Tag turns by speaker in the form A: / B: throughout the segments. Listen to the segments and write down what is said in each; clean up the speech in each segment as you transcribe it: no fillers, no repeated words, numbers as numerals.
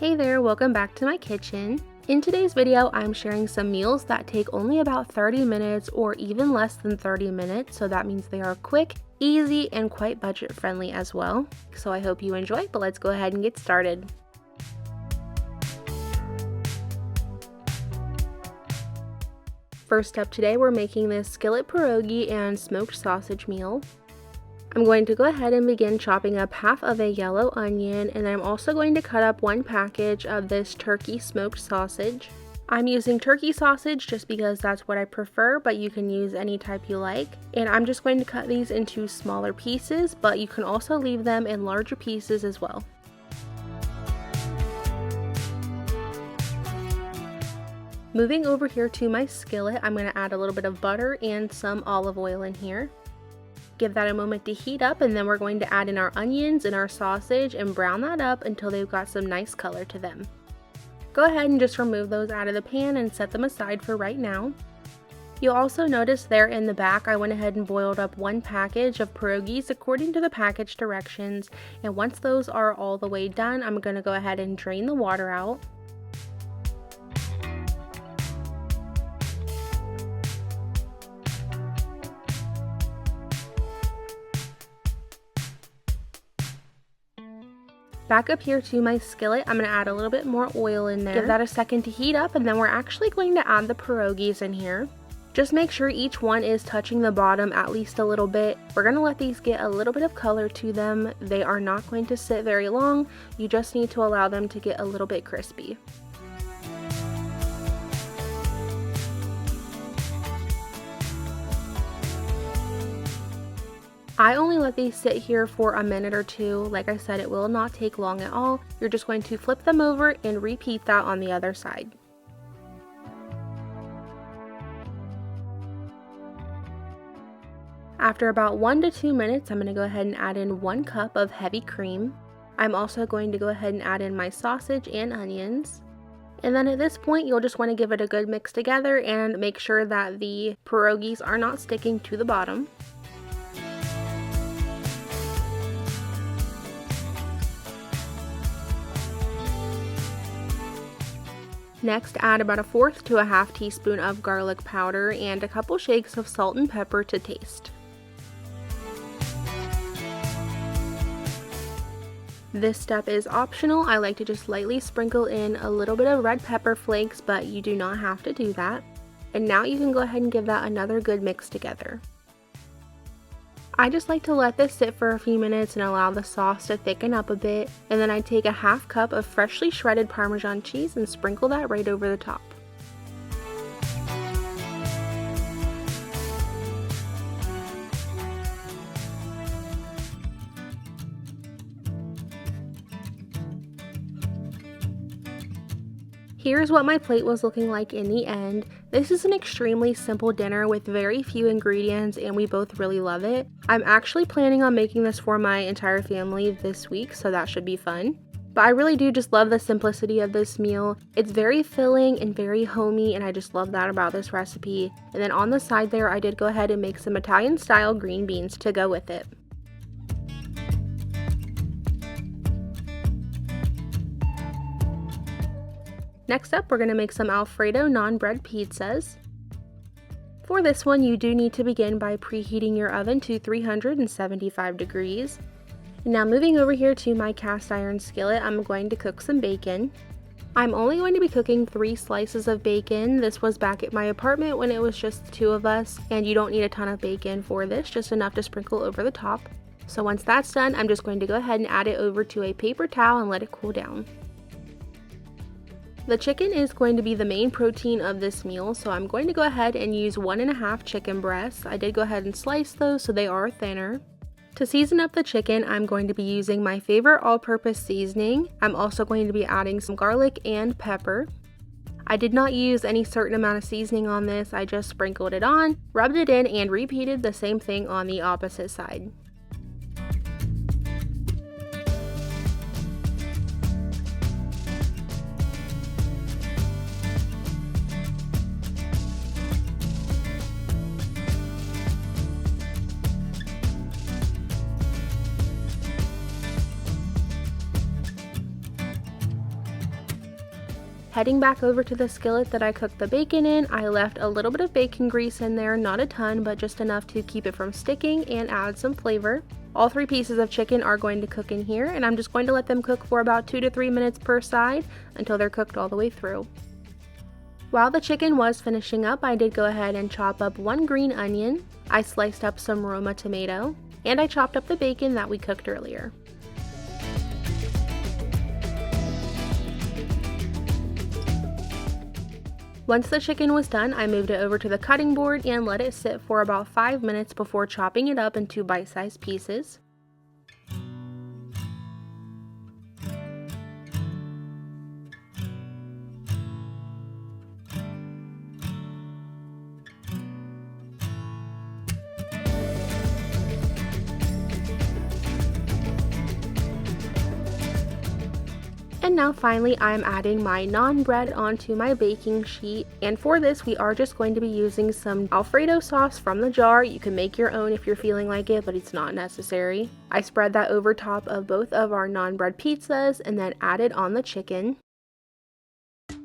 A: Hey there, welcome back to my kitchen. In today's video, I'm sharing some meals that take only about 30 minutes or even less than 30 minutes, so that means they are quick, easy, and quite budget friendly as well. So I hope you enjoy, but let's go ahead and get started. First up today, we're making this skillet pierogi and smoked sausage meal. I'm going to go ahead and begin chopping up half of a yellow onion, and I'm also going to cut up one package of this turkey smoked sausage. I'm using turkey sausage just because that's what I prefer, but you can use any type you like. And I'm just going to cut these into smaller pieces, but you can also leave them in larger pieces as well. Moving over here to my skillet, I'm going to add a little bit of butter and some olive oil in here. Give that a moment to heat up, and then we're going to add in our onions and our sausage and brown that up until they've got some nice color to them. Go ahead and just remove those out of the pan and set them aside for right now. You'll also notice there in the back I went ahead and boiled up one package of pierogies according to the package directions, and once those are all the way done, I'm going to go ahead and drain the water out. Back up here to my skillet, I'm going to add a little bit more oil in there. Give that a second to heat up, and then we're actually going to add the pierogies in here. Just make sure each one is touching the bottom at least a little bit. We're going to let these get a little bit of color to them. They are not going to sit very long. You just need to allow them to get a little bit crispy. I only let these sit here for a minute or two. Like I said, it will not take long at all. You're just going to flip them over and repeat that on the other side. After about 1 to 2 minutes, I'm going to go ahead and add in 1 cup of heavy cream. I'm also going to go ahead and add in my sausage and onions. And then at this point, you'll just want to give it a good mix together and make sure that the pierogies are not sticking to the bottom. Next, add about 1/4 to 1/2 teaspoon of garlic powder and a couple shakes of salt and pepper to taste. This step is optional. I like to just lightly sprinkle in a little bit of red pepper flakes, but you do not have to do that. And now you can go ahead and give that another good mix together. I just like to let this sit for a few minutes and allow the sauce to thicken up a bit, and then I take a 1/2 cup of freshly shredded Parmesan cheese and sprinkle that right over the top. Here's what my plate was looking like in the end. This is an extremely simple dinner with very few ingredients, and we both really love it. I'm actually planning on making this for my entire family this week, so that should be fun. But I really do just love the simplicity of this meal. It's very filling and very homey, and I just love that about this recipe. And then on the side there, I did go ahead and make some Italian style green beans to go with it. Next up, we're going to make some Alfredo naan bread pizzas. For this one, you do need to begin by preheating your oven to 375 degrees. Now moving over here to my cast iron skillet, I'm going to cook some bacon. I'm only going to be cooking 3 slices of bacon. This was back at my apartment when it was just the 2 of us, and you don't need a ton of bacon for this, just enough to sprinkle over the top. So once that's done, I'm just going to go ahead and add it over to a paper towel and let it cool down. The chicken is going to be the main protein of this meal, so I'm going to go ahead and use 1.5 chicken breasts. I did go ahead and slice those so they are thinner. To season up the chicken, I'm going to be using my favorite all-purpose seasoning. I'm also going to be adding some garlic and pepper. I did not use any certain amount of seasoning on this, I just sprinkled it on, rubbed it in, and repeated the same thing on the opposite side. Heading back over to the skillet that I cooked the bacon in, I left a little bit of bacon grease in there, not a ton, but just enough to keep it from sticking and add some flavor. All 3 pieces of chicken are going to cook in here, and I'm just going to let them cook for about 2 to 3 minutes per side until they're cooked all the way through. While the chicken was finishing up, I did go ahead and chop up 1 green onion, I sliced up some Roma tomato, and I chopped up the bacon that we cooked earlier. Once the chicken was done, I moved it over to the cutting board and let it sit for about 5 minutes before chopping it up into bite-sized pieces. And now finally I'm adding my naan bread onto my baking sheet, and for this we are just going to be using some Alfredo sauce from the jar. You can make your own if you're feeling like it, but it's not necessary. I spread that over top of both of our naan bread pizzas and then added on the chicken.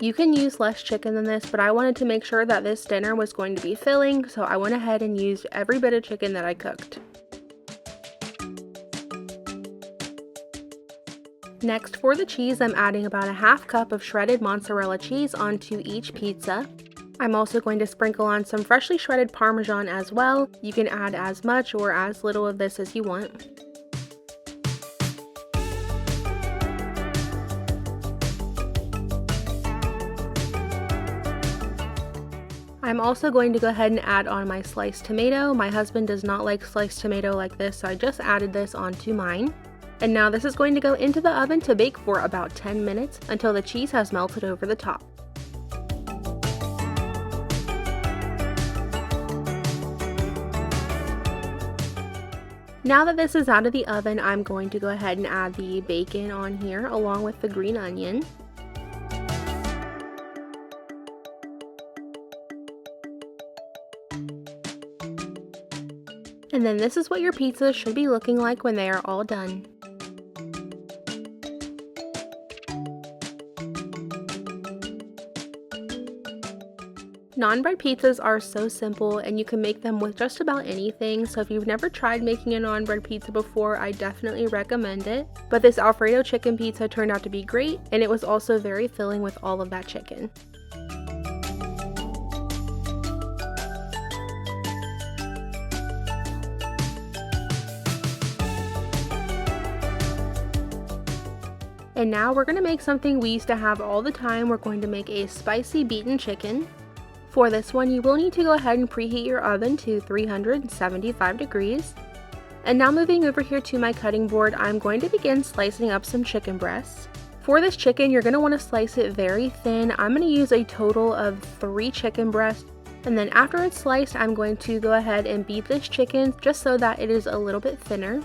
A: You can use less chicken than this, but I wanted to make sure that this dinner was going to be filling, so I went ahead and used every bit of chicken that I cooked. Next, for the cheese, I'm adding about a half cup of shredded mozzarella cheese onto each pizza. I'm also going to sprinkle on some freshly shredded Parmesan as well. You can add as much or as little of this as you want. I'm also going to go ahead and add on my sliced tomato. My husband does not like sliced tomato like this, so I just added this onto mine. And now this is going to go into the oven to bake for about 10 minutes until the cheese has melted over the top. Now that this is out of the oven, I'm going to go ahead and add the bacon on here along with the green onion. And then this is what your pizza should be looking like when they are all done. Naan bread pizzas are so simple and you can make them with just about anything, so if you've never tried making a naan bread pizza before, I definitely recommend it. But this Alfredo chicken pizza turned out to be great, and it was also very filling with all of that chicken. And now we're going to make something we used to have all the time. We're going to make a spicy beaten chicken. For this one, you will need to go ahead and preheat your oven to 375 degrees. And now moving over here to my cutting board, I'm going to begin slicing up some chicken breasts. For this chicken, you're going to want to slice it very thin. I'm going to use a total of 3 chicken breasts. And then after it's sliced, I'm going to go ahead and beat this chicken just so that it is a little bit thinner.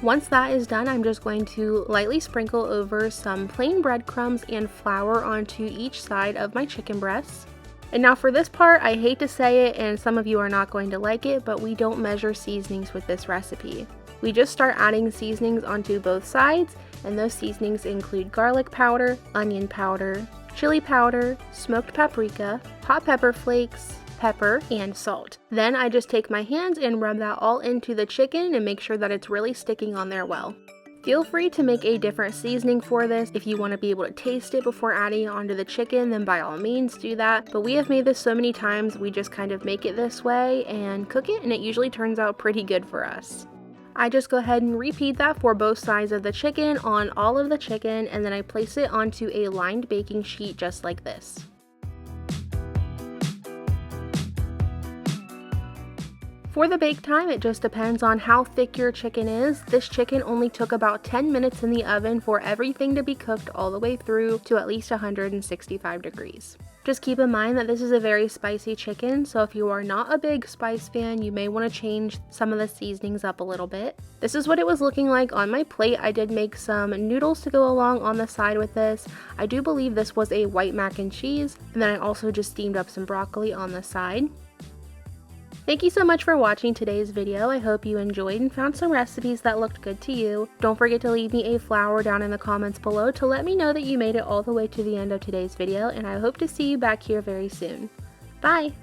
A: Once that is done, I'm just going to lightly sprinkle over some plain breadcrumbs and flour onto each side of my chicken breasts. And now for this part, I hate to say it and some of you are not going to like it, but we don't measure seasonings with this recipe. We just start adding seasonings onto both sides, and those seasonings include garlic powder, onion powder, chili powder, smoked paprika, hot pepper flakes, pepper, and salt. Then I just take my hands and rub that all into the chicken and make sure that it's really sticking on there well. Feel free to make a different seasoning for this. If you want to be able to taste it before adding it onto the chicken, then by all means do that. But we have made this so many times, we just kind of make it this way and cook it, and it usually turns out pretty good for us. I just go ahead and repeat that for both sides of the chicken on all of the chicken, and then I place it onto a lined baking sheet just like this. For the bake time, it just depends on how thick your chicken is. This chicken only took about 10 minutes in the oven for everything to be cooked all the way through to at least 165 degrees. Just keep in mind that this is a very spicy chicken, so if you are not a big spice fan, you may want to change some of the seasonings up a little bit. This is what it was looking like on my plate. I did make some noodles to go along on the side with this. I do believe this was a white mac and cheese, and then I also just steamed up some broccoli on the side. Thank you so much for watching today's video. I hope you enjoyed and found some recipes that looked good to you. Don't forget to leave me a flower down in the comments below to let me know that you made it all the way to the end of today's video, and I hope to see you back here very soon. Bye!